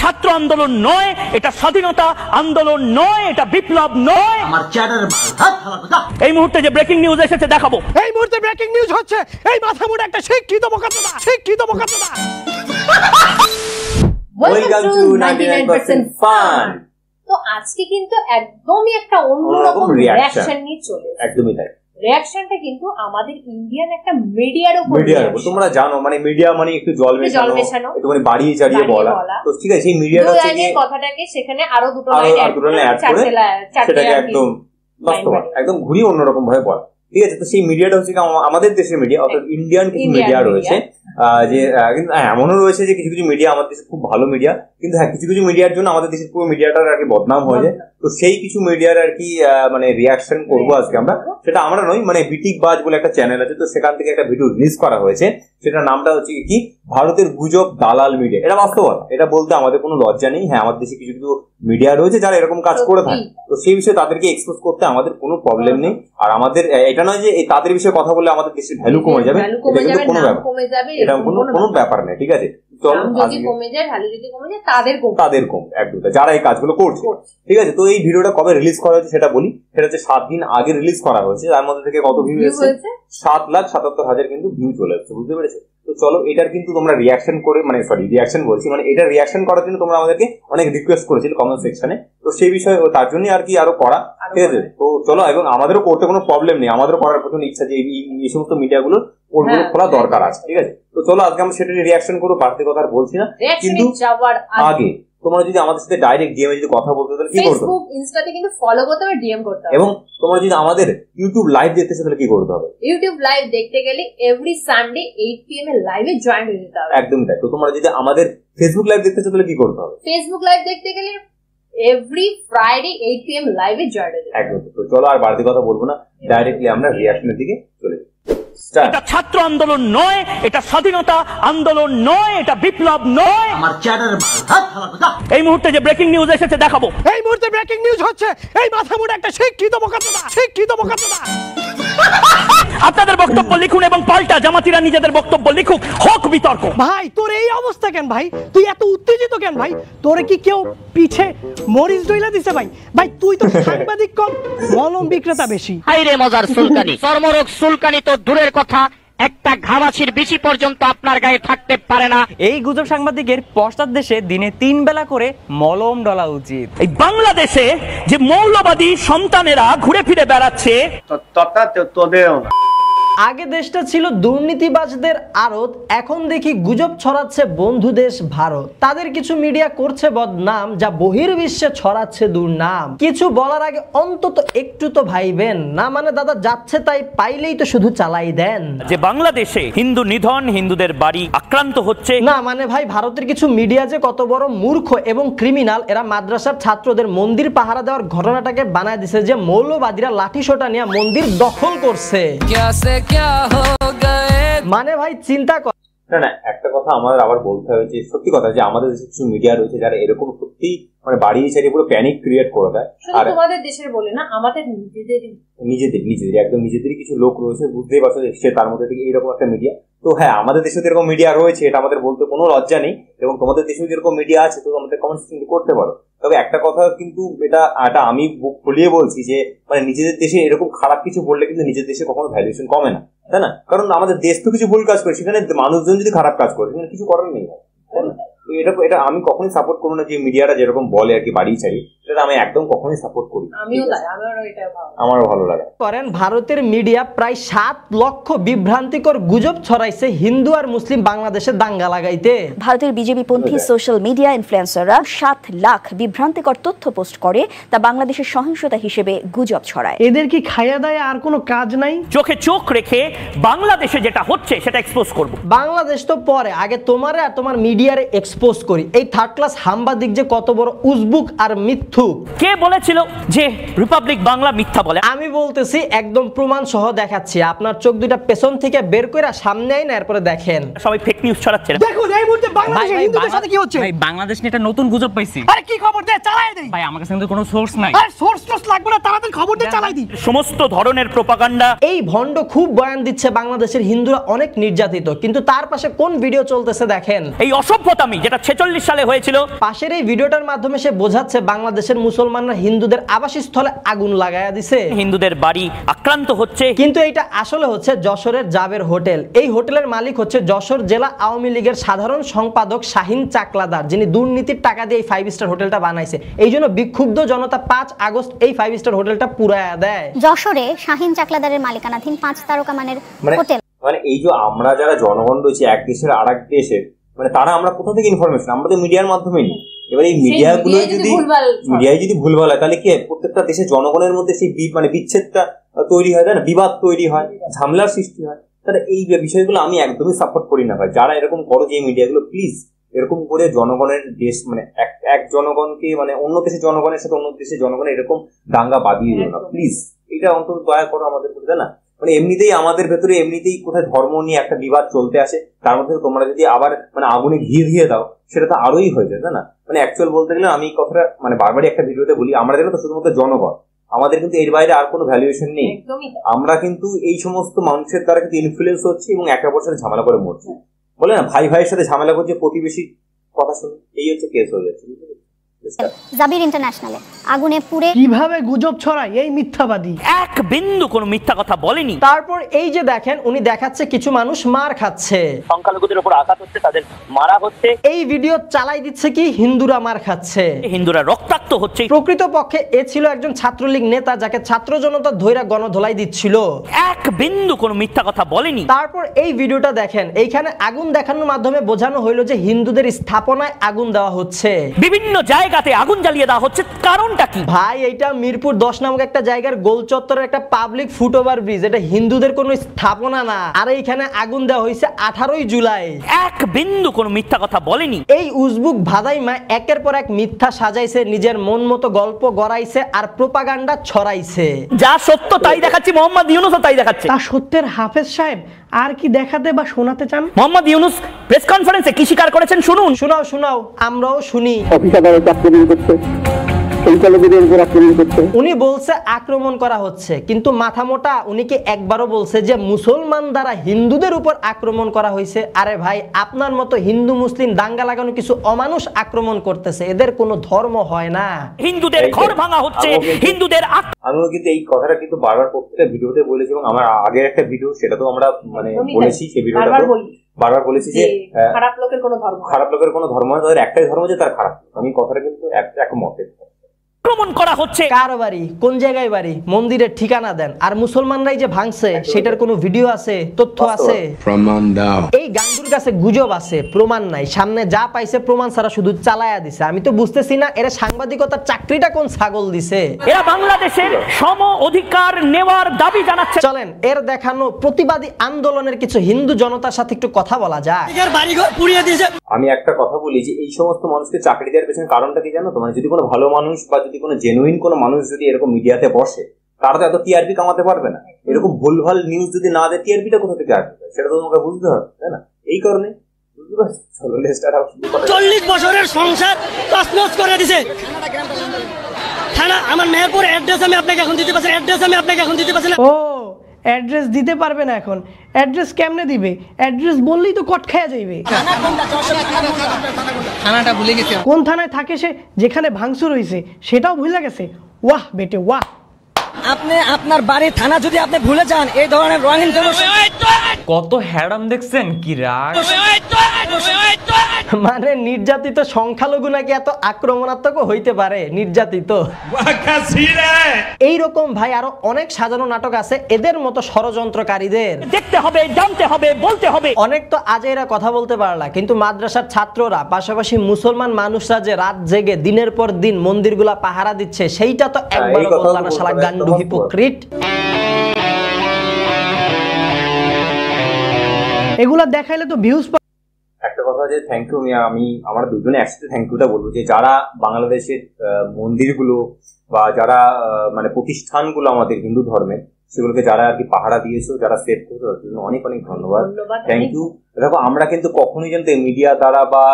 ছাত্র আন্দোলন নয়, এটা স্বাধীনতা আন্দোলন নয়, এটা বিপ্লব নয়। আমার চ্যাটার এই মুহূর্তে যে ব্রেকিং নিউজ এসেছে দেখাবো। এই মুহূর্তে ব্রেকিং নিউজ হচ্ছে এই মাথা মোটা একটা শিক্ষিত বোকাচোদা। Welcome to 99% fun. তো আজকে কিন্তু একদমই একটা অন্যরকম রিঅ্যাকশন নিয়ে চলে এসেছে। একদমই তাই। রিঅ্যাকশনটা কিন্তু আমাদের ইন্ডিয়ান একটা মিডিয়ার উপর। তোমরা জানো মানে মিডিয়া মানে একটু জল মেশানো, একটু মানে বাড়িয়ে চাড়িয়ে বলা। তো ঠিক আছে, সেই মিডিয়াটা হচ্ছে কি কথাটাকে সেখানে আরো দুটো লাইন অ্যাড করে সেটাকে একদম বাস্তবায়ন একদম ঘুরিয়ে অন্যরকম ভাবে বলা। ঠিক আছে, তো সেই মিডিয়াটা হচ্ছে আমাদের দেশের মিডিয়া, অর্থাৎ ইন্ডিয়ান কিছু মিডিয়া রয়েছে। যে কিন্তু এমনও রয়েছে যে কিছু কিছু মিডিয়া আমাদের দেশে খুব ভালো মিডিয়া, কিন্তু হ্যাঁ কিছু কিছু মিডিয়ার জন্য আমাদের দেশের পুরো মিডিয়াটার আর কি বদনাম হয়ে যায়। তো সেই কিছু মিডিয়ার আর কি মানে রিয়াকশন করবো আজকে আমরা। সেটা আমরা নয়, মানে বিটিক বাজ বলে একটা চ্যানেল আছে, তো সেখান থেকে একটা ভিডিও রিলিজ করা হয়েছে। সেটার নামটা হচ্ছে কি ভারতের গুজব দালাল মিডিয়া। এটা বাস্তবতা, এটা বলতে আমাদের কোনো লজ্জা নেই। হ্যাঁ আমাদের দেশে কিছু কিছু মিডিয়া রয়েছে যারা এরকম কাজ করে থাকে, তো সেই বিষয়ে তাদেরকে এক্সপোজ করতে আমাদের কোনো প্রবলেম নেই। আর আমাদের এটা নয় যে তাদের বিষয়ে কথা বললে আমাদের দেশের ভ্যালু কমে যাবে, এটা কিন্তু কোনো ব্যাপার, এটা কোনো ব্যাপার নেই। ঠিক আছে, তাদের কম একদম যারা এই কাজগুলো করছে। ঠিক আছে, তো এই ভিডিওটা কবে রিলিজ করা হয়েছে সেটা বলি। সেটা হচ্ছে 7 দিন আগে রিলিজ করা হয়েছে। তার মধ্যে থেকে কত ভিউ এসেছে? 7,77,000 কিন্তু ভিউ চলে এসেছে, বুঝতে পেরেছো? তো চলো এটার কিন্তু তোমরা রিয়াকশন করে মানে রিয়াকশন বলছি মানে এটা রিয়াকশন করার জন্য তোমরা আমাদেরকে অনেক রিকোয়েস্ট করেছিল কমেন্ট সেকশনে। তো সেই বিষয়ে তার জন্য আর কি আরো করা। ঠিক আছে, তো চলো এবং আমাদেরও করতে কোনো প্রবলেম নেই, আমাদেরও করার প্রচন্ড ইচ্ছা যে এই সমস্ত মিডিয়াগুলোর পোর্টগুলো খোলা দরকার আছে। ঠিক আছে, তো চলো আজকে আমরা সেটা রিয়াকশন করবো, বাড়তি কথা আর বলছি না। কিন্তু আগে তোমরা যদি আমাদের সাথে ডাইরেক্ট ডিএম এ যদি কথা বলতে তাহলে কি করতে হবে? ফেসবুক ইনস্টাতে কিন্তু ফলো করতে হবে, ডিএম করতে হবে। এবং তোমরা যদি আমাদের ইউটিউব লাইভ দেখতে চাও তাহলে কি করতে হবে? ইউটিউব লাইভ দেখতে গেলে এভরি সানডে 8 PM এ লাইভে জয়েন হয়ে যেতে হবে। একদম তাই। তো তোমরা যদি আমাদের ফেসবুক লাইভ দেখতে চাও তাহলে কি করতে হবে? ফেসবুক লাইভ দেখতে গেলে এভরি ফ্রাইডে 8 PM লাইভে জয়েন হয়ে যেতে হবে। একদম। তো চলো আর বাড়তি কথা বলবো না, ডাইরেক্টলি আমরা রিঅ্যাকশনের দিকে চলে যাই। এটা ছাত্র আন্দোলন নয়, এটা স্বাধীনতা আন্দোলন নয়, এটা বিপ্লব নয়। আমার চ্যাটার এই মুহূর্তে যে ব্রেকিং নিউজ এসেছে দেখাবো। এই মুহূর্তে ব্রেকিং নিউজ হচ্ছে এই মাথা মোটা একটা শিক্ষিত বোকাচোদা। আপনাদের বক্তব্য লিখুন এবং পাল্টা জামাতিরা নিজেদের বক্তব্য লিখুক, হোক বিতর্ক। ভাই তোর এই অবস্থা কেন ভাই? তুই এত উত্তেজিত কেন ভাই? তোরে কি কেউ পিছে মরিচ ডইলা দিছে ভাই? ভাই তুই তো সাংবাদিক কম, মলম বিক্রেতা বেশি। হাইরে মজার সুলকানি, চর্মরোগ সুলকানি তো দূরের কথা, একটা ঘামাচির বিচি পর্যন্ত আপনার গায়ে থাকতে পারে না। এই গুজব সাংবাদিকের পশ্চাৎ দেশে দিনে 3 বেলা করে মলম ডলা উচিত। এই বাংলাদেশে যে মৌলবাদী সন্তানেরা ঘুরে ফিরে বেড়াচ্ছে, আগে দেশটা ছিল দুর্নীতিবাজদের আড়ত, এখন দেখি গুজব ছড়াচ্ছে বন্ধু দেশ ভারত। তাদের কিছু মিডিয়া করছে বদনাম, যা বহির্বিশ্বে ছড়াচ্ছে দুর্নাম। কিছু বলার আগে অন্তত একটু তো ভাইবেন না, মানে দাদা যাচ্ছে তাই পাইলেই তো শুধু চালাই দেন। যে বাংলাদেশে হিন্দু নিধন, হিন্দুদের বাড়ি আক্রান্ত হচ্ছে না, মানে ভাই ভারতের কিছু মিডিয়া যে কত বড় মূর্খ এবং ক্রিমিনাল, এরা মাদ্রাসার ছাত্রদের মন্দির পাহারা দেওয়ার ঘটনাটাকে বানায় দিছে যে মৌলবাদীরা লাঠি সোটা নিয়ে মন্দির দখল করছে। মানে ভাই চিন্তা কর। না একটা কথা আমাদের আবার বলতে হবে যে সত্যি কথা যে আমাদের দেশে কিছু মিডিয়া রয়েছে যারা এরকম সত্যি মানে বাড়িয়ে ছাড়িয়ে পুরো প্যানিক ক্রিয়েট করে দেয়। আর তোমাদের দেশের বলে না, আমাদের নিজেদের একদম নিজেদেরই কিছু লোক রয়েছে, বুঝতেই পারছো সে তার মধ্যে থেকে এইরকম একটা মিডিয়া। তো হ্যাঁ আমাদের দেশে যেরকম মিডিয়া রয়েছে এটা আমাদের বলতে কোনো লজ্জা নেই, এবং তোমাদের দেশেও যেরকম মিডিয়া আছে তো আমাদের কমেন্টস কিন্তু করতে পারো। তবে একটা কথা কিন্তু এটা আমি বুক খুলিয়ে বলছি যে মানে নিজেদের দেশে এরকম খারাপ কিছু বললে কিন্তু নিজের দেশে কখনো ভ্যালুয়েশন কমে না, তাই না? কারণ আমাদের দেশ তো কিছু ভুল কাজ করে, সেখানে মানুষজন যদি খারাপ কাজ করে সেখানে কিছু করার নেই, তাই না? এটা আমি কখনোই সাপোর্ট করবো না যে মিডিয়াটা যেরকম বলে আর কি বাড়িয়ে ছাড়িয়ে, এটা আমি একদম কখনোই সাপোর্ট করি। আমারও ভালো লাগে। করেন ভারতের মিডিয়া প্রায় 7 লক্ষ বিভ্রান্তিকর গুজব ছড়াইছে হিন্দু আর মুসলিম বাংলাদেশে দাঙ্গা লাগাইতে। ভারতের বিজেপি পন্থী সোশ্যাল মিডিয়া ইনফ্লুয়েন্সাররা 7 লাখ বিভ্রান্তিকর তথ্য পোস্ট করে তা বাংলাদেশের সহিংসতা হিসেবে গুজব ছড়ায়। এদের কি খাইয়া দায় আর কোনো কাজ নাই? চোখে চোখ রেখে বাংলাদেশে যেটা হচ্ছে সেটা এক্সপোজ করব। বাংলাদেশ তো পরে, আগে তোমারে আর তোমার মিডিয়ারে এক্সপোজ করি। এই থার্ড ক্লাস সাংবাদিক যে কত বড় উজবুক আর মিথ্যুক। কে বলেছিল যে রিপাবলিক বাংলা মিথ্যা বলে? আমি বলতেছি, একদম প্রমাণ সহ দেখাচ্ছি। আপনার চোখ দুইটা পেছন থেকে বের করে সামনে আইন, এরপরে দেখেন। সবাই ফেক নিউজ ছড়াচ্ছে। দেখুন এই মুহূর্তে বাংলাদেশে হিন্দুদের সাথে কি হচ্ছে। ভাই বাংলাদেশ নিয়ে একটা নতুন গুজব পাইছি। আরে কি খবর দে, চালাই দেই। ভাই আমার কাছে কিন্তু কোনো সোর্স নাই। আরে সোর্স লাগবে না, তাড়াতাড়ি খবর দে, চালাই দি। সমস্ত ধরনের প্রোপাগান্ডা। এই ভণ্ড খুব বয়ান দিচ্ছে বাংলাদেশের হিন্দুরা অনেক নির্যাতিত, কিন্তু তার পাশে কোন ভিডিও চলতেছে দেখেন। এই অসভ্যতামি যেটা 46 সালে হয়েছিল। পাশের এই ভিডিওটার মাধ্যমে সে বোঝাচ্ছে বাংলাদেশের মুসলমানরা হিন্দুদের আবাসস্থলে আগুন লাগায়া দিছে, হিন্দুদের বাড়ি আক্রান্ত হচ্ছে। কিন্তু এটা আসলে হচ্ছে যশোরের জাবের হোটেল। এই হোটেলের মালিক হচ্ছে যশোর জেলা আওয়ামী লীগের সাধারণ সম্পাদক শাহিন চাকলাদার, যিনি দুর্নীতির টাকা দিয়ে এই 5 স্টার হোটেলটা বানাইছে। এই জন্য বিক্ষুব্ধ জনতা 5 আগস্ট এই 5 স্টার হোটেলটা পুরায়া দেয়। যশোরে শাহিন চাকলাদারের মালিকানাধীন 5 তারকা মানের হোটেল। মানে এই যে আমরা যারা জনগণ রয়েছে এক দেশের আর এক দেশের, মানে তারা আমরা কোথা থেকে ইনফরমেশন, আমরা তো মিডিয়ার মাধ্যমে নিই। এবার এই মিডিয়াগুলো মিডিয়ায় যদি ভুলভাল হয় তাহলে কি প্রত্যেকটা দেশের জনগণের মধ্যে সেই মানে বিচ্ছেদটা তৈরি হয়, তাই না, বিবাদ তৈরি হয়, ঝামেলার সৃষ্টি হয়। তাহলে এই বিষয়গুলো আমি একদমই সাপোর্ট করি না ভাই। যারা এরকম করো যে মিডিয়াগুলো, প্লিজ এরকম করে জনগণের দেশ মানে এক জনগণকে মানে অন্য দেশের জনগণের সাথে অন্য দেশের জনগণের এরকম দাঙ্গা বাঁধিয়ে দিও না প্লিজ। এটা অন্তত দয়া করো আমাদের প্রতি, তাই না। মানে এমনিতেই আমাদের ভেতরে এমনিতেই কোথায় ধর্ম নিয়ে একটা বিবাদ চলতে আসে, তার মধ্যে তোমরা যদি আবার মানে আগুনে ঘি দিয়ে দাও সেটা তো আরোই হয়ে যায়, তাই না। মানে অ্যাকচুয়াল বলতে গেলে আমি কথাটা মানে বারবারই একটা ভিডিওতে বলি, আমরা যেন তো শুধুমাত্র জনগণ, আমাদের কিন্তু এর বাইরে আর কোনো ভ্যালুয়েশন নেই। আমরা কিন্তু এই সমস্ত মানুষের দ্বারা কিন্তু ইনফ্লুয়েন্স হচ্ছে এবং একে অপরের সাথে ঝামেলা করে মরছে। বলে না ভাই ভাইয়ের সাথে ঝামেলা করছে প্রতিবেশী কথা শুনে, এই হচ্ছে কেস হয়ে যাচ্ছে। জাবির ইন্টারন্যাশনালে আগুনে পুড়ে কিভাবে গুজব ছড়ায় এই মিথ্যাবাদী, এক বিন্দু কোনো মিথ্যা কথা বলেনি। তারপর এই যে দেখেন উনি দেখাচ্ছে কিছু মানুষ মার খাচ্ছে, সংখ্যালঘুদের উপর আঘাত হচ্ছে, তাদের মারা হচ্ছে। এই ভিডিও চালাই দিচ্ছে কি হিন্দুরা মার খাচ্ছে, হিন্দুরা রক্তাক্ত হচ্ছে। প্রকৃতপক্ষে এ ছিল একজন ছাত্রলীগ নেতা যাকে ছাত্র জনতা ধৈরা গণধোলাই দিচ্ছিল, এক বিন্দু কোনো মিথ্যা কথা বলেনি। তারপর এই ভিডিওটা দেখেন, এইখানে আগুন দেখানোর মাধ্যমে বোঝানো হইলো যে হিন্দুদের স্থাপনায় আগুন দেওয়া হচ্ছে, বিভিন্ন জায়গাতে আগুন জ্বালিয়ে দেওয়া হচ্ছে। কারণটা কি ভাই? এটা মিরপুর 10 নামক একটা জায়গার গোল চত্বরের একটা পাবলিক ফুটওভার ব্রিজ, এটা হিন্দুদের কোনো স্থাপনা না। আর এইখানে আগুন দেওয়া হয়েছে 18ই জুলাই। এক বিন্দু কোনো মিথ্যা কথা বলেনি। এই উজবুক ভাদাইমা একের পর এক মিথ্যা সাজাইছে, নিজের মন মতো গল্প গড়াইছে আর প্রোপাগান্ডা ছড়াইছে। যা সত্য তাই দেখাচ্ছি, মোহাম্মদ ইউনূসও তাই দেখাচ্ছে। তা সত্যের হাফেজ সাহেব আর কি দেখাতে বা শোনাতে চান? মোহাম্মদ ইউনূস প্রেস কনফারেন্সে কি স্বীকার করেছেন শুনুন। শোনাও শোনাও, আমরাও শুনি। উনি বলছে আক্রমণ করা হচ্ছে, কিন্তু মাথা মোটা উনি কি একবারও বলছে যে মুসলমান দ্বারা হিন্দুদের উপর আক্রমণ করা হয়েছে? আরে ভাই, আপনার মতো হিন্দু মুসলিম দাঙ্গা লাগানো কিছু অমানুষ আক্রমণ করতেছে, এদের কোনো ধর্ম হয় না। হিন্দুদের ঘর ভাঙা হচ্ছে, হিন্দুদের। আমিও কিন্তু এই কথাটা কিন্তু বারবার প্রত্যেকটা ভিডিওতে বলেছি এবং আমার আগের একটা ভিডিও সেটা তো আমরা মানে বলেছি, সেই ভিডিওটা বারবার বলেছি যে খারাপ লোকের কোনো ধর্ম হয়, তাদের একটাই ধর্ম যে তার খারাপ। আমি কথাটা কিন্তু একমত। আক্রমণ করা হচ্ছে। কার বাড়ি, কোন জায়গায় বাড়ি, মন্দিরের ঠিকানা দেন। আর মুসলমানরাই যে ভাঙছে সেটার কোনো ভিডিও আছে, তথ্য আছে? প্রমাণ দাও। এই গাঙ্গুর কাছে গুজব আছে, প্রমাণ নাই। সামনে যা পাইছে প্রমাণ ছাড়া শুধু চালায়া দিছে। আমি তো বুঝতেছি না এরা সাংবাদিকতার চাকরিটা কোন ছাগল দিছে। এরা বাংলাদেশের সম অধিকার নেওয়ার দাবি জানাচ্ছে। চলেন এর দেখানো প্রতিবাদী আন্দোলনের কিছু হিন্দু জনতার সাথে একটু কথা বলা যায়। আমি একটা কথা বলি যে এই সমস্ত মানুষকে চাকরি দেওয়ার পেছনে কারণটা কি জানো তো? মানে যদি কোনো ভালো মানুষ বা যদি কোনো জেনুইন কোনো মানুষ যদি এরকম মিডিয়াতে বসে, তারা তো এত টিআরপি কামাতে পারবে না। এরকম ভুলভাল নিউজ যদি না দেয়, টিআরপিটা কোথা থেকে আসবে সেটা তো তোমাকে বুঝতে হবে, তাই না? এই কারণে 40 বছরের সংসার তছনছ করে দিছে। থানা আমার মেহেরপুর অ্যাড্রেস আমি আপনাকে এখন দিতে পারছি না। ও অ্যাড্রেস দিতে পারবে না এখন? অ্যাড্রেস কেমনে দিবে? অ্যাড্রেস বললেই তো কট খেয়ে যাইবে। থানাটা ভুলে গেছে। কোন থানায় থাকে সে, যেখানে ভাঙচুর হয়েছে সেটাও ভুলে গেছে? ওয়াহ বেটে ওয়াহ। আপনি আপনার বাড়ি থানা যদি আপনি ভুলে যান, এই ধরনের রঙিন কত হ্যারাম দেখছেন, কি রাগ। মানে নির্যাতিত সংখ্যালঘু নাকি এত আক্রমণাত্মক হইতে পারে? নির্যাতিত এইরকম ভাই আরো অনেক সাজানো নাটক আছে এদের মতো ষড়যন্ত্রকারীদের। দেখতে হবে, জানতে হবে, বলতে হবে। অনেক তো আজে এরা কথা বলতে পারলা, কিন্তু মাদ্রাসার ছাত্ররা পাশাপাশি মুসলমান মানুষরা যে রাত জেগে দিনের পর দিন মন্দিরগুলা পাহারা দিচ্ছে, সেইটা তো একবারও বললা না শালা গান্ডু হিপোক্রিট। এগুলা দেখাইলে তো ভিউজ। একটা কথা যে থ্যাংক ইউ, আমি আমরা দুজনে একসাথে থ্যাংক ইউটা বলবো যে যারা বাংলাদেশের মন্দিরগুলো বা যারা মানে প্রতিষ্ঠানগুলো আমাদের হিন্দু ধর্মের, সেগুলোকে যারা আর কি পাহারা দিয়েছো, যারা সেভ করেছো, তার জন্য অনেক অনেক ধন্যবাদ, থ্যাংক ইউ। দেখো আমরা কিন্তু কখনোই জানতে মিডিয়া দ্বারা বা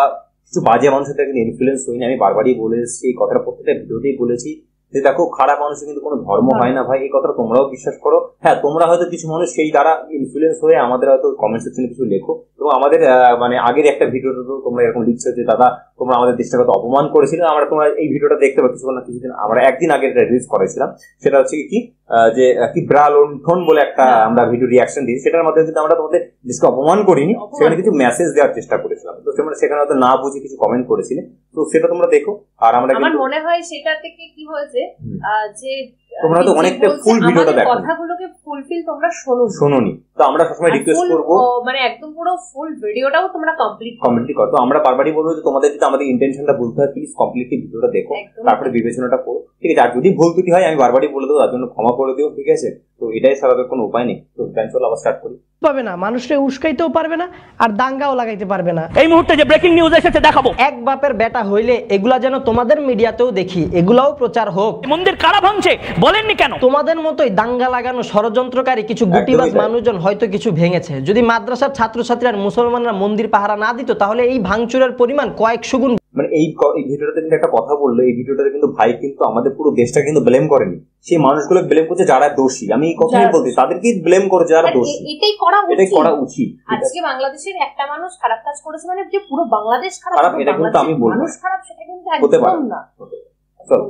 কিছু বাজে মানুষের থেকে ইনফ্লুয়েন্স হইনি। আমি বারবারই বলে এসেছি এই কথাটা, প্রত্যেকটা ভিডিওতেই বলেছি যে দেখো খারাপ মানুষের কিন্তু কোনো ধর্ম হয় না ভাই, এই কথাটা তোমরাও বিশ্বাস করো। হ্যাঁ, তোমরা হয়তো কিছু মানুষ সেই দ্বারা ইনফ্লুয়েন্স হয়ে আমাদের হয়তো কমেন্ট সেকশনে কিছু লেখো, এবং আমাদের মানে আগের একটা ভিডিওতে তো তোমরা এরকম লিখছো যে দাদা তোমরা আমাদের দেশটা কত অপমান করেছিলে। আমরা তোমরা এই ভিডিওটা দেখতে পাচ্ছ কিছুদিন আমরা একদিন আগে রিলিজ করেছিলাম, সেটা হচ্ছে কি যে কি ব্রালন্ঠন বলে একটা আমরা ভিডিও রিয়াকশন দিই, সেটার মাধ্যমে কিন্তু আমরা তোমাদের দেশকে অপমান করিনি, সেখানে কিছু মেসেজ দেওয়ার চেষ্টা করেছিলাম। তো তোমরা সেখানে হয়তো না বুঝে কিছু কমেন্ট করেছিলে, তো সেটা তোমরা দেখো। আর আমরা আমার মনে হয় সেটা থেকে কি হয়েছে যে তোমরা তো অনেকটা ফুল ভিডিওটা দেখো, কথাগুলোকে ফুলফিল তোমরা শোনোনি, তো আমরা সবসময় রিকোয়েস্ট করব মানে একদম পুরো ফুল ভিডিওটাও তোমরা কমপ্লিট করো। তো আমরা বারবারই বলবো যে তোমাদের যদি আমাদের ইন্টেনশনটা বুঝতে হয় প্লিজ কমপ্লিটলি ভিডিওটা দেখো, তারপরে বিবেচনাটা করো, ঠিক আছে? আর যদি ভুল ত্রুটি হয় আমি বারবারই বলে দেবো, তার জন্য ক্ষমা করে দিও, ঠিক আছে? তো এটাই স্বাভাবিক, কোনো উপায় নেই। তো চলো আবার স্টার্ট করি। পাবে না, মানুষকে উস্কাইতেও পারবে না আর দাঙ্গাও লাগাইতে পারবে না। এই মুহূর্তে যে ব্রেকিং নিউজ এসেছে দেখাবো। এক বাপের বেটা হইলে এগুলা যেন তোমাদের মিডিয়াতেও দেখি, এগুলাও প্রচার হোক। মন্দির কারা ভাঙছে বলেননি কেন? তোমাদের মতোই দাঙ্গা লাগানো ষড়যন্ত্রকারী কিছু গুটিবাজ মানুষজন হয়তো কিছু ভেঙেছে। যদি মাদ্রাসার ছাত্রছাত্রী আর মুসলমানরা মন্দির পাহারা না দিত তাহলে এই ভাঙচুরের পরিমাণ কয়েকশো গুণ। মানে এই ভিডিওটাতে কিন্তু একটা কথা বললো, এই ভিডিওটাতে কিন্তু ভাই কিন্তু আমাদের পুরো দেশটা কিন্তু ব্লেম করেনি, সেই মানুষগুলো ব্লেম করছে যারা দোষী। আমি এই কথাই বলছি, তাদেরকে ব্লেম করে যারা দোষী, এটাই করা উচিত। আজকে বাংলাদেশের একটা মানুষ খারাপ কাজ করেছে মানে যে পুরো বাংলাদেশ খারাপ, এটা কিন্তু আমি বলবো মানুষ খারাপ সেটা কিন্তু একদম না। চলো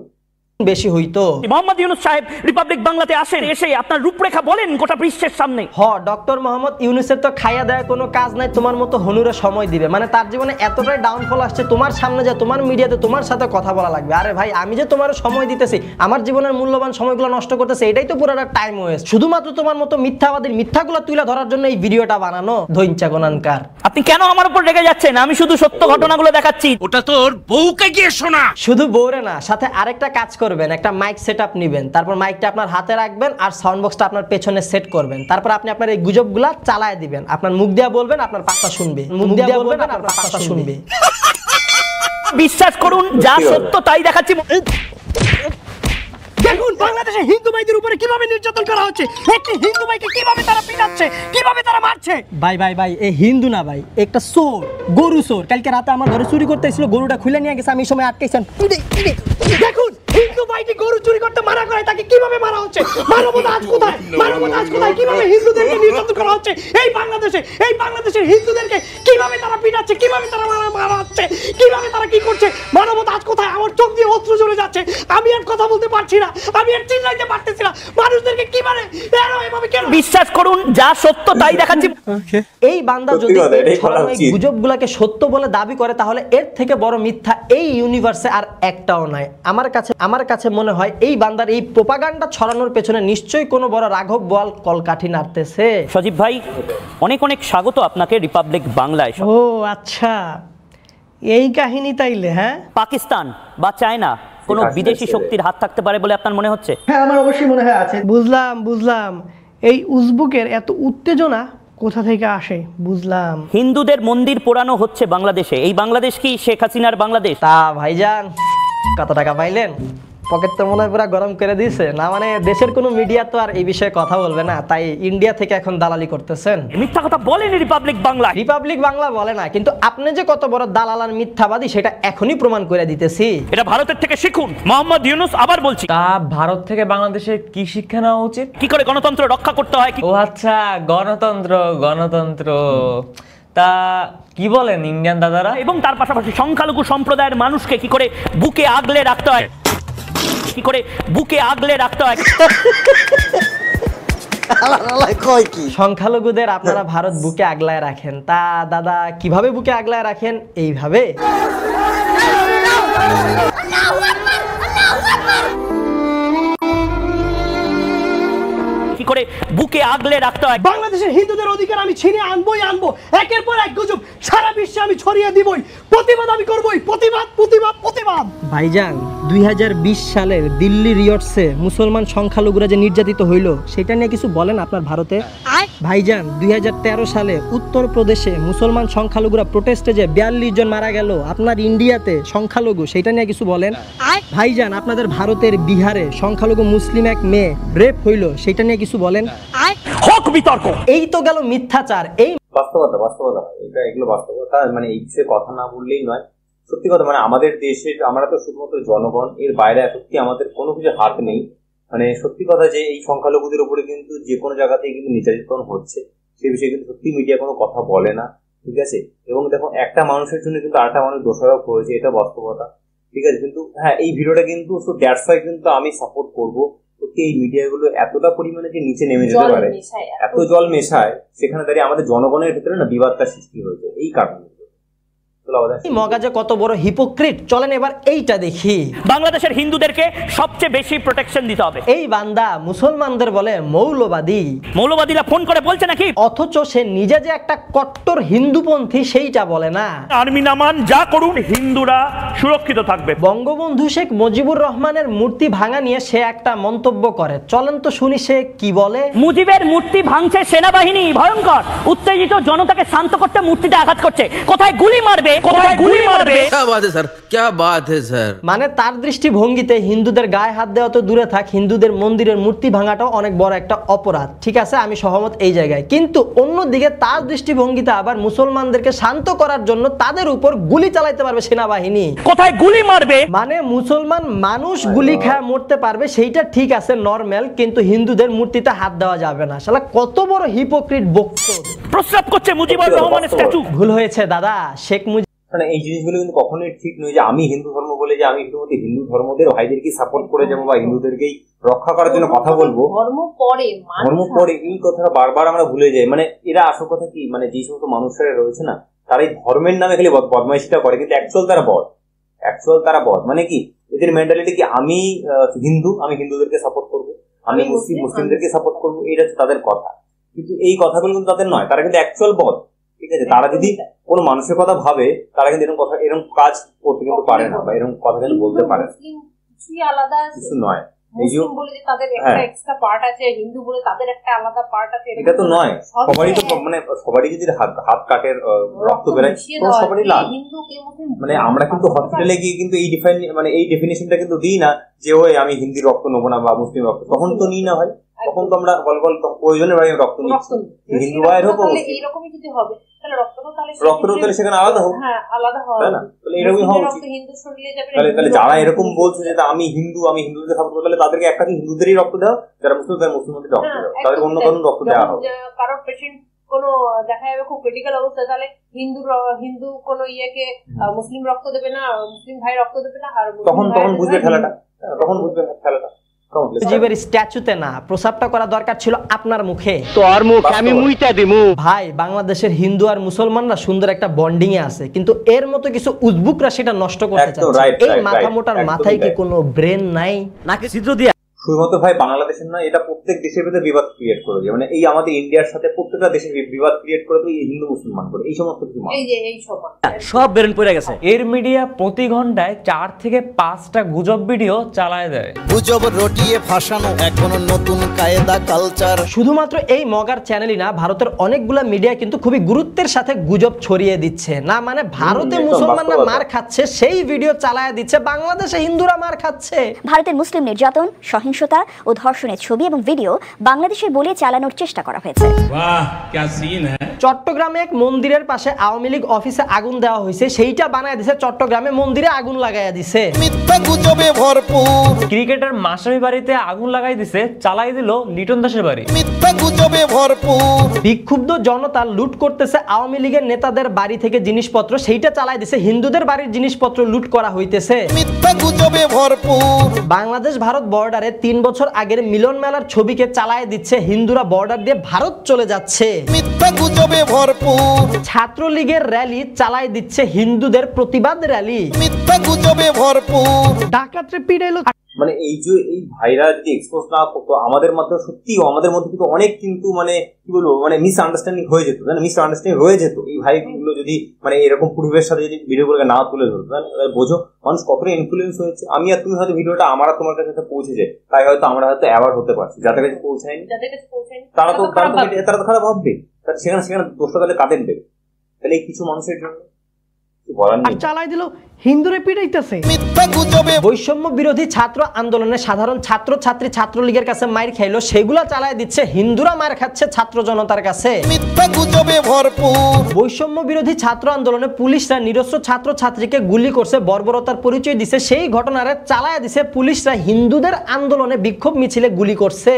বেশি হইতো। মোহাম্মদ ইউনূস সাহেব রিপাবলিক বাংলাতে আসেন, এসে আপনার রূপরেখা বলেন গোটা বিশ্বের সামনে। ডক্টর মোহাম্মদ ইউনূসের তো খাইয়া দেয় কোনো কাজ নাই, তোমার মতো হনুরে সময় দিবে। মানে তার জীবনে এতটাই ডাউনফল আসছে, তোমার সামনে যে তোমার মিডিয়াতে তোমার সাথে কথা বলা লাগবে। আরে ভাই, আমি যে তোমার সময় দিতেছি, আমার জীবনের মূল্যবান সময়গুলো নষ্ট করতেছে, এটাই তো পুরোটা টাইম ওয়েস্ট। শুধুমাত্র তোমার মতো মিথ্যাবাদীর মিথ্যাগুলো তুলে ধরার জন্য এই ভিডিওটা বানানো। ধৈঞ্চা গোনানকার, আপনি কেন আমার উপর রেগে যাচ্ছেন? আমি শুধু সত্য ঘটনাগুলো দেখাচ্ছি। ওটা তোর বউকে গিয়ে শোনা। শুধু বউরে না, সাথে আরেকটা কাজ করবেন, একটা মাইক সেটআপ নেবেন, তারপর মাইকটা আপনার হাতে রাখবেন আর সাউন্ড বক্সটা আপনার পেছনে সেট করবেন। তারপর আপনি আপনার এই গুজবগুলা চালায় দিবেন, আপনার মুখ দিয়া বলবেন, আপনার পাশা শুনবে, মুখ দিয়া বলবেন, আপনার পাশা শুনবে। বিশ্বাস করুন, যা সত্য তাই দেখাচ্ছি। দেখুন বাংলাদেশে হিন্দু ভাইদের উপরে কিভাবে নির্যাতন করা হচ্ছে, একটি হিন্দু ভাইকে কিভাবে তারা পিটাচ্ছে, কিভাবে তারা মারছে। ভাই ভাই ভাই, এই হিন্দু না ভাই, একটা চোর, গরু চোর। কালকে রাতে আমার ঘরে চুরি করতে এসেছিল, গরুটা খুলে নিয়ে গেছে, আমি সময় আটকেছেন। দেখুন হিন্দু ভাইটি গরু চুরি করতে মানা করে, তাকে কিভাবে মারা হচ্ছে। মানবতা আজ কোথায়, মানবতা আজ কোথায়? কিভাবে হিন্দুদেরকে নির্যাতন করা হচ্ছে এই বাংলাদেশে, এই বাংলাদেশের হিন্দুদেরকে কিভাবে তারা পিটাচ্ছে, কিভাবে তারা মারা হচ্ছে, কিভাবে তারা কি করছে। মানবতা আজ কোথায়? আমার চোখ দিয়ে অশ্রু ঝরে যাচ্ছে, আমি আর কথা বলতে পারছি না, আমি আর চিল্লাইতে পারতেছি না। মানুষদেরকে কিভাবে এভাবে কেন? বিশ্বাস করুন, যা সত্য তাই দেখাচ্ছি। এই বান্দা যদি এই গুজবগুলোকে সত্য বলে দাবি করে তাহলে এর থেকে বড় মিথ্যা এই ইউনিভার্সে আর একটাও নাই। আমার কাছে মনে হয় এই বান্দার এই প্রোপাগান্ডা ছড়ানোর পেছনে নিশ্চয়ই কোনো বড় রাঘব বোয়াল কলকাঠি নাড়তেছে। সজীব ভাই, অনেক অনেক স্বাগত আপনাকে রিপাবলিক বাংলায়। ও আচ্ছা, এই কাহিনী তাইলে? হ্যাঁ, পাকিস্তান বা চায়না কোনো বিদেশি শক্তির হাত থাকতে পারে বলে আপনার মনে হচ্ছে? হ্যাঁ, আমার অবশ্যই মনে হয় আছে। বুঝলাম। এই উজবুকের এত উত্তেজনা কোথা থেকে আসে বুঝলাম। হিন্দুদের মন্দির পোড়ানো হচ্ছে বাংলাদেশে। এই বাংলাদেশ কি শেখ হাসিনার বাংলাদেশ? তা ভাইজান কত টাকা পাইলেন? পকেট তো মনে হয় পুরো গরম করে দিয়েছে না? মানে দেশের কোনো মিডিয়া তো আর এই বিষয়ে কথা বলবে না, তাই ইন্ডিয়া থেকে এখন দালালি করতেছেন। মিথ্যা কথা বলেনি রিপাবলিক বাংলা। রিপাবলিক বাংলা বলে না, কিন্তু আপনি যে কত বড় দালাল আর মিথ্যাবাদী সেটা এখনই প্রমাণ করে দিতেছি। এটা ভারতের থেকে শিখুন। মোহাম্মদ ইউনূস, আবার বলছি, তা ভারত থেকে বাংলাদেশের কি শিক্ষা নেওয়া উচিত? কি করে গণতন্ত্র রক্ষা করতে হয়। ও আচ্ছা, গণতন্ত্র। তা কি বলেন ইন্ডিয়ান দাদারা? এবং তার পাশাপাশি সংখ্যালঘু সম্প্রদায়ের মানুষকে কি করে বুকে আগলে রাখতে হয়, কি করে বুকে আগলে রাখতে হয়। সংখ্যালঘুদের আপনারা ভারত বুকে আগলায় রাখেন। তা দাদা কিভাবে বুকে আগলায় রাখেন? এইভাবে। কি করে বুকে আগলে রাখতে হয়। বাংলাদেশের হিন্দুদের অধিকার আমি ছিনিয়ে আনবো, একের পর এক গুজব সারা বিশ্বে আমি ছড়িয়ে দিবই, প্রতিবাদ আমি করবই, প্রতিবাদ। ভাইজান 2020 সালের দিল্লি রিয়টসে মুসলমান সংখ্যালঘুরা যে নির্যাতিত হইল সেটা নিয়ে কিছু বলেন আপনার ভারতে? ভাইজান 2013 সালে উত্তরপ্রদেশে মুসলমান সংখ্যালঘুরা প্রোটেস্টে যে 42 জন মারা গেল আপনার ইন্ডিয়াতে সংখ্যালঘু, সেটা নিয়ে কিছু বলেন? ভাইজান আপনাদের ভারতের বিহারে সংখ্যালঘু মুসলিম এক মেয়ে রেপ হইল, সেটা নিয়ে কিছু বলেন? হক বিতর্ক। এই তো গেল মিথ্যাচার। এই বাস্তবতা, এগুলো বাস্তবতা। মানে এই বিষয়ে কথা না বললেই নয়। সত্যি কথা মানে আমাদের দেশের আমরা তো শুধুমাত্র জনগণ, এর বাইরে সত্যি আমাদের কোনো কিছু হাত নেই। মানে সত্যি কথা যে এই সংখ্যালঘুদের উপরে কিন্তু যে কোনো জায়গাতেই কিন্তু নির্যাতন হচ্ছে, সে বিষয়ে কিন্তু সত্যি মিডিয়া কোনো কথা বলে না, ঠিক আছে। এবং দেখো একটা মানুষের জন্য কিন্তু আরেকটা মানুষ দোষারোপ করেছে, এটা বাস্তবতা, ঠিক আছে। কিন্তু হ্যাঁ এই ভিডিওটা কিন্তু দ্যাটস ওয়াই কিন্তু আমি সাপোর্ট করবো সত্যি এই মিডিয়াগুলো এতটা পরিমাণে যে নিচে নেমে যেতে পারে, এত জল মেশায়, সেখানে দাঁড়িয়ে আমাদের জনগণের ভিতরে না বিবাদটা সৃষ্টি হয়েছে এই কারণে। মগা যে কত বড় হিপোক্রিট, চলেন এবার এইটা দেখি। বাংলাদেশের হিন্দুদেরকে সবচেয়ে বেশি প্রোটেকশন দিতে হবে। এই বান্দা মুসলমানদের বলে মৌলবাদী, মৌলবাদীরা ফোন করে বলছে নাকি, অথচ সে নিজে যে একটা কট্টর হিন্দুপন্থী সেইটা বলে না। আর্মি নামান যা করুন হিন্দুরা সুরক্ষিত থাকবে। বঙ্গবন্ধু শেখ মুজিবুর রহমানের মূর্তি ভাঙা নিয়ে সে একটা মন্তব্য করে, চলেন তো শুনি সে কি বলে। মুজিবের মূর্তি ভাঙছে সেনাবাহিনী, ভয়ঙ্কর উত্তেজিত জনতাকে শান্ত করতে মূর্তিতে আঘাত করছে, কোথায় গুলি মারবে, কোথায় গুলি মারবে। क्या बात है सर, क्या बात है सर। মানে তার দৃষ্টিভঙ্গিতে হিন্দুদের গায়ে হাত দেওয়া তো দূরে থাক, হিন্দুদের মন্দিরের মূর্তি ভাঙাটাও অনেক বড় একটা অপরাধ, ঠিক আছে, আমি সহমত এই জায়গায়। কিন্তু অন্যদিকে তার দৃষ্টিভঙ্গিতে আবার মুসলমানদেরকে শান্ত করার জন্য তাদের উপর গুলি চালাইতে পারবে সেনাবাহিনী, কোথায় গুলি মারবে। মানে মুসলমান মানুষ গুলি খায় মরতে পারবে, সেইটা ঠিক আছে নরমাল, কিন্তু হিন্দুদের মূর্তিতে হাত দেওয়া যাবে না। শালা কত বড় হিপোক্রিট বক্তব্য প্রস্রাব করছে মুজিবুর রহমানের স্ট্যাচু। ভুল হয়েছে দাদা, শেখ মুজিব মানে এই জিনিসগুলো কিন্তু কখনোই ঠিক নয় যে আমি হিন্দু ধর্ম বলে যে আমি শুধুমাত্র হিন্দু ধর্মদের ভাইদেরকে সাপোর্ট করে যাবো বা হিন্দুদেরকেই রক্ষা করার জন্য কথা বলবো। ধর্ম পরে এই কথাটা বারবার আমরা ভুলে যাই। মানে এরা আসল কথা কি, মানে যে সমস্ত মানুষরা রয়েছে না তারা এই ধর্মের নামে খালি বদমাইশিটা করে, কিন্তু অ্যাকচুয়াল তারা বদ। মানে কি এদের মেন্টালিটি কি, আমি হিন্দু, আমি হিন্দুদেরকে সাপোর্ট করবো, আমি মুসলিমদেরকে সাপোর্ট করবো, এটা হচ্ছে তাদের কথা। কিন্তু এই কথাগুলো কিন্তু তাদের নয়, তারা কিন্তু অ্যাকচুয়াল বদ, ঠিক আছে। তারা যদি কোনো মানুষের কথা ভাবে তারা কিন্তু এরকম কাজ করতে কিন্তু পারে না, বা এরকম কথা কিন্তু বলতে পারে না, কিছু নয়। মুসলিম বলে যে তাদের একটা এক্সট্রা পার্ট আছে, হিন্দু বলে তাদের একটা আলাদা পার্ট আছে, এটা তো নয়। সবারই তো মানে সবারই যদি হাত কাটে রক্ত বেরোয় তো সবারই লাল। মানে আমরা কিন্তু হসপিটালে গিয়ে কিন্তু এই ডেফিনেশনটা কিন্তু দিই না যে ওই আমি হিন্দি রক্ত নেবো না বা মুসলিম রক্ত, তখন তো নিই না ভাই, তখন তো আমরা প্রয়োজনে ভাই রক্ত নিচ্ছি, হিন্দু ভাইয়ের হোক এইরকমই যদি হবে তাহলে রক্তটা তাহলে সেখানে আলাদা হোক, হ্যাঁ আলাদা হবে, তাহলে এরকমই হওয়া উচিত। তাহলে যারা এরকম বলছে যে আমি হিন্দুদের সাপোর্ট করি, তাহলে তাদেরকে একটা হিন্দুদেরই রক্ত দাও, যারা মুসলিম তারা মুসলিমদের রক্ত দাও, তাদের অন্য কারণ রক্ত দেওয়া হবে। কারণ পেশেন্ট কোনো দেখা যাবে খুব ক্রিটিক্যাল অবস্থা, তাহলে হিন্দু কোনো ইয়েকে মুসলিম রক্ত দেবে না, মুসলিম ভাই রক্ত দেবে না, আর তখন বুঝবে খেলাটা, মুজিবের স্ট্যাচুতে না, প্রসাবটা করা দরকার ছিল আপনার মুখে। তোর মুখ আমি মুইতা দিমু। ভাই বাংলাদেশের হিন্দু আর মুসলমানরা সুন্দর একটা বন্ডিং এ আছে, কিন্তু এর মতো কিছু উজবুকরা সেটা নষ্ট করতে চাচ্ছে। এই মাথা মোটার মাথায় কি কোনো ব্রেন নাই নাকি ছিদ্র দিয়ে? শুধুমাত্র ভাই বাংলাদেশের নয়, এটা প্রত্যেক দেশের ভিতরে বিবাদ ক্রিয়েট করে যায়। মানে এই আমাদের ইন্ডিয়ার সাথে প্রত্যেকটা দেশের বিবাদ ক্রিয়েট করে তো এই হিন্দু মুসলমান করে এই সমস্ত কিছু সব বেরেন পড়ে গেছে। এর মিডিয়া প্রতি ঘন্টায় 4 থেকে 5টা গুজব ভিডিও চালায় দেয়। গুজব রটিয়ে ফাঁসানো এখনো নতুন কায়দা কালচার। শুধুমাত্র এই মগার চ্যানেলই না, ভারতের অনেকগুলা মিডিয়া কিন্তু খুবই গুরুত্বের সাথে গুজব ছড়িয়ে দিচ্ছে। না মানে ভারতে মুসলমানরা মার খাচ্ছে সেই ভিডিও চালায় দিচ্ছে, বাংলাদেশে হিন্দুরা মার খাচ্ছে। ভারতের মুসলিম নির্যাতন, সহিংসতা ও ধর্ষণের ছবি এবং ভিডিও বাংলাদেশে বলে চালানোর চেষ্টা করা হয়েছে। চট্টগ্রামে এক মন্দিরের পাশে আওয়ামী লীগ অফিসে আগুন দেওয়া হয়েছে, সেইটা বানায় দিছে চট্টগ্রামে মন্দিরে আগুন লাগাইয়া দিছে। মিথ্যা গুজবে ভরপুর। ক্রিকেটার মাশরাফি বাড়িতে আগুন লাগাই দিছে, চালাই দিল লিটন দাসের বাড়ি। মিথ্যা গুজবে ভরপুর। বিক্ষুব্ধ জনতা লুট করতেছে আওয়ামী লীগের নেতাদের বাড়ি থেকে জিনিসপত্র, সেইটা চালাই দিছে। হিন্দুদের বাড়ির জিনিসপত্র লুট করা হইতেছে। মিথ্যা গুজবে ভরপুর। বাংলাদেশ ভারত বর্ডারে 3 বছর আগের মিলন মেলার ছবিকে চালায় দিচ্ছে, হিন্দুরা বর্ডার দিয়ে ভারত চলে যাচ্ছে। মিথ্যা গুজবে ভরপুর। ছাত্রলীগের র্যালি চালায় দিচ্ছে, হিন্দুদের প্রতিবাদ র্যালি। মিথ্যা গুজবে ভরপুর। ডাকাতরে পিড়াইলো। মানে এই যে এই ভাইরা যদি এক্সপোজ না করতো আমাদের মধ্যে, সত্যি আমাদের মধ্যে কিন্তু অনেক কিন্তু মানে কি বলবো মানে মিসআন্ডারস্ট্যান্ডিং হয়ে যেত, মিসআন্ডারস্ট্যান্ডিং রয়ে যেত। এই ভাইগুলো যদি মানে এরকম পূর্বের সাথে যদি ভিডিওগুলোকে না তুলে ধরতো, বোঝো মানুষ কতটা ইনফ্লুয়েন্স হয়েছে। আমি আর তুমি হয়তো ভিডিওটা আমার আর তোমার কাছে পৌঁছেছে, তাই হয়তো আমরা হয়তো অ্যাওয়ার্ড হতে পারছি। যাদের কাছে পৌঁছায়নি তারা তো খারাপ ভাববে, সেখানে দোষটা তাহলে কাদের দেবে? তাহলে এই কিছু মানুষের জন্য চালাই দিল হিন্দুরে পিটাইতেছে। বৈষম্য বিরোধী ছাত্র আন্দোলনে সাধারণ ছাত্র ছাত্রী ছাত্রলীগের কাছে মাইর খাইলো, সেগুলো চালায় দিচ্ছে হিন্দুরা মার খাচ্ছে ছাত্র জনতার কাছে। বৈষম্য বিরোধী ছাত্র আন্দোলনে পুলিশরা নিরস্ত্র ছাত্র ছাত্রীকে গুলি করছে, বর্বরতার পরিচয় দিছে, সেই ঘটনারে চালায় দিছে পুলিশরা হিন্দুদের আন্দোলনে বিক্ষোভ মিছিলে গুলি করছে।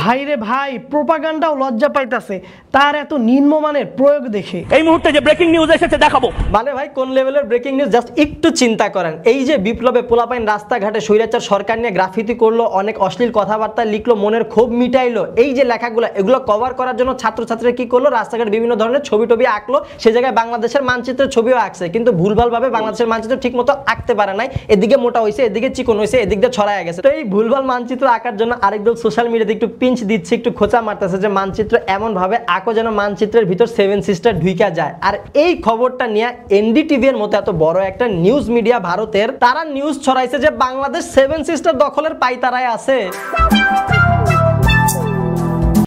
ভাই রে ভাই, প্রোপাগান্ডাও লজ্জা পাইতাছে তার এত নিম্নমানের প্রয়োগ দেখে। এই মুহূর্তে যে ব্রেকিং নিউজ এসেছে দেখাবো। মানে ভাই কোন লেভেলের ব্রেকিং নিউজ, জাস্ট একটু চিন্তা করেন। এই যে বিপ্লবে পোলাপাইন রাস্তাঘাটে স্বৈরাচার সরকার নিয়ে গ্রাফিতি করলো, অনেক অশ্লীল কথাবার্তা লিখলো, মনের ক্ষোভ মিটাইলো, এই যে লেখাগুলো এগুলো কভার করার জন্য ছাত্রছাত্রীরা কি করলো, রাস্তাঘাটে বিভিন্ন ধরনের ছবি টবি আঁকলো, সে জায়গায় বাংলাদেশের মানচিত্রের ছবিও আঁকছে, কিন্তু ভুলভাল ভাবে বাংলাদেশের মানচিত্র ঠিক মতো আঁকতে পারে নাই। এদিকে মোটা হয়েছে, এদিকে চিকন হয়েছে, এদিক দিয়ে ছড়ায় গেছে। তো এই ভুলভাল মানচিত্র আঁকার জন্য আরেকদল সোশ্যাল মিডিয়াতে একটু পিঞ্চ দিচ্ছে, একটু খোঁচা মারতেছে যে মানচিত্র এমন ভাবে আঁকো যেন মানচিত্রের ভিতর 7 সিস্টার ঢুইকা যায়। আর এই খবরটা নিয়ে এনডিটিভি এর মতো এত বড় একটা নিউজ মিডিয়া ভারতের, তারা নিউজ ছড়াইছে যে বাংলাদেশ 7 সিস্টার দখলের পাইতারায় আছে।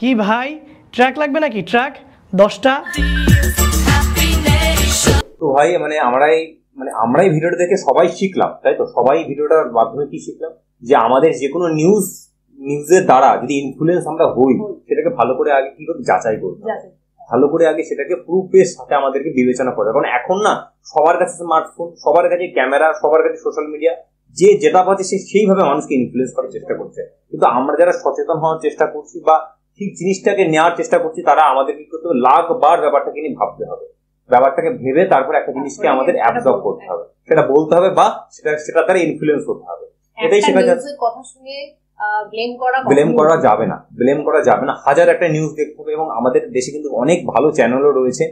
কি ভাই, ট্র্যাক লাগবে নাকি? ট্র্যাক 10টা। তো ভাই আমরাই ভিডিওটা দেখে সবাই শিখলাম, তাই তো? সবাই ভিডিওটার মাধ্যমে কি শিখলাম, যে আমাদের যে কোনো নিউজের দ্বারা যদি ইনফ্লুয়েন্স আমরা হই, সেটাকে ভালো করে আগে কি করতে যাচাই করতে, ভালো করে আগে সেটাকে প্রুফের সাথে আমাদেরকে বিবেচনা করে। কারণ এখন না সবার কাছে স্মার্টফোন, সবার কাছে ক্যামেরা, সবার কাছে সোশ্যাল মিডিয়া, যে যেটা পাচ্ছে সে সেইভাবে মানুষকে ইনফ্লুয়েন্স করার চেষ্টা করছে। কিন্তু আমরা যারা সচেতন হওয়ার চেষ্টা করছি বা ঠিক জিনিসটাকে নেওয়ার চেষ্টা করছি, তারা আমাদের কি করতে হবে, লাখ বার ব্যাপারটাকে নিয়ে ভাবতে হবে, ব্যাপারটাকে ভেবে তারপর একটা জিনিসকে আমাদের অ্যাবজর্ব করতে হবে, সেটা বলতে হবে বা সেটা তারা ইনফ্লুয়েন্স হতে হবে। এটাই শেখা যাচ্ছে। কথা শুনে ব্লেম করা যাবে না, হাজার একটা নিউজ দেখতে হবে। এবং আমাদের দেশে কিন্তু অনেক ভালো চ্যানেলও রয়েছে,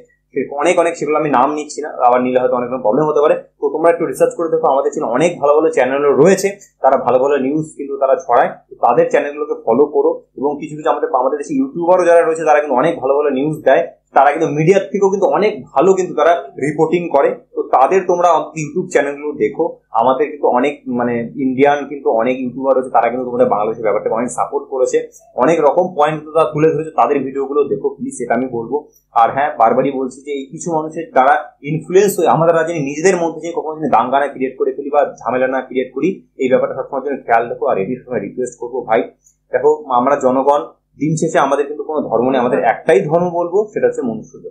অনেক সেগুলো আমি নাম নিচ্ছি না, আবার নিলে হয়তো অনেক প্রবলেম হতে পারে। তো তোমরা একটু রিসার্চ করে দেখো, আমাদের চ্যানেল অনেক ভালো ভালো চ্যানেলও রয়েছে, তারা ভালো ভালো নিউজ কিন্তু তারা ছড়ায়। তাদের চ্যানেলগুলোকে ফলো করো। এবং কিছু আমাদের দেশে ইউটিউবারও যারা রয়েছে, তারা কিন্তু অনেক ভালো ভালো নিউজ দেয়, তারা কিন্তু মিডিয়ার থেকেও কিন্তু অনেক ভালো কিন্তু তারা রিপোর্টিং করে। তো তাদের তোমরা ইউটিউব চ্যানেলগুলো দেখো। আমাদের কিন্তু অনেক ইন্ডিয়ান কিন্তু অনেক ইউটিউবার রয়েছে, তারা কিন্তু তোমাদের বাংলাদেশের ব্যাপারটাকে অনেক সাপোর্ট করেছে, অনেক রকম পয়েন্ট কিন্তু তারা তুলে ধরেছে। তাদের ভিডিওগুলো দেখো প্লিজ, সেটা আমি বলবো। আর হ্যাঁ, বারবারই বলছি যে এই কিছু মানুষের দ্বারা ইনফ্লুয়েন্স হয়ে আমরা জানি নিজেদের মধ্যে যে কখনো দাঙ্গা না ক্রিয়েট করে ফেলি বা ঝামেলা না ক্রিয়েট করি, এই ব্যাপারটা সবসময় জন্য খেয়াল রাখো। আর এটি সময় রিকোয়েস্ট করবো ভাই, দেখো আমরা জনগণ, দিন শেষে আমাদের কিন্তু কোনো ধর্ম নেই, আমাদের একটাই ধর্ম বলবো, সেটা হচ্ছে মনুষ্যত্ব।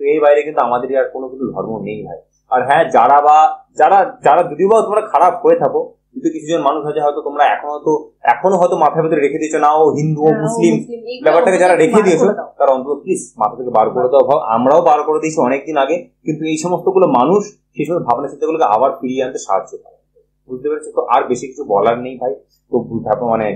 তো এই বাইরে কিন্তু আমাদের আর কোনো কিন্তু ধর্ম নেই ভাই। আর হ্যাঁ, যারা যদিও বা তোমরা খারাপ হয়ে থাকো, কিন্তু কিছুজন মানুষ আছে হয়তো তোমরা এখনো হয়তো মাথার ভেতরে রেখে দিয়েছো, না ও হিন্দু ও মুসলিম ব্যাপারটাকে যারা রেখে দিয়েছো, তারা অন্তত প্লিজ মাথা থেকে বার করে দাও। ভাব, আমরাও বার করে দিয়েছি অনেকদিন আগে, কিন্তু এই সমস্তগুলো মানুষ সেই সময় ভাবনা চিন্তাগুলোকে আবার ফিরিয়ে আনতে সাহায্য করে। বুঝতে পেরেছো তো? আর বেশি কিছু বলার নেই ভাই। তো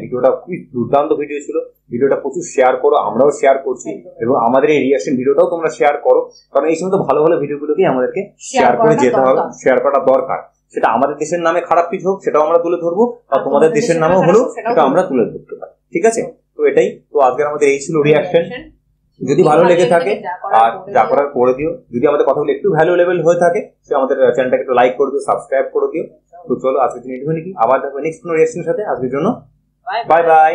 ভিডিওটা খুবই দুর্দান্ত ভিডিও ছিল, ভিডিওটা প্রচুর শেয়ার করো, আমরাও শেয়ার করছি, এবং আমাদের এই রিঅ্যাকশন ভিডিওটাও তোমরা শেয়ার করো, কারণ এই সময় তো ভালো ভালো ভিডিওগুলোকে আমাদেরকে শেয়ার করে যেতে হবে, শেয়ার করা দরকার। সেটা আমাদের দেশের নামে খারাপ কিছু হোক, সেটাও আমরা তুলে ধরবো, আর তোমাদের দেশের নামেও হলেও সেটা আমরা তুলে ধরতে পারি। ঠিক আছে? তো এটাই তো আজকের আমাদের এই ছিল রিঅ্যাকশন। যদি ভালো লেগে থাকে আর যা করার করে দিও। যদি আমাদের কথাগুলো একটু ভ্যালুয়েবল হয়ে থাকে, সে আমাদের চ্যানেলটাকে একটু লাইক করে দিও, সাবস্ক্রাইব করে দিও। তো চলো আজকের দিন এটুকুনি, আবার দেখো নেক্সট কোনো রিঅ্যাকশনের সাথে। আজকের জন্য বাই বাই।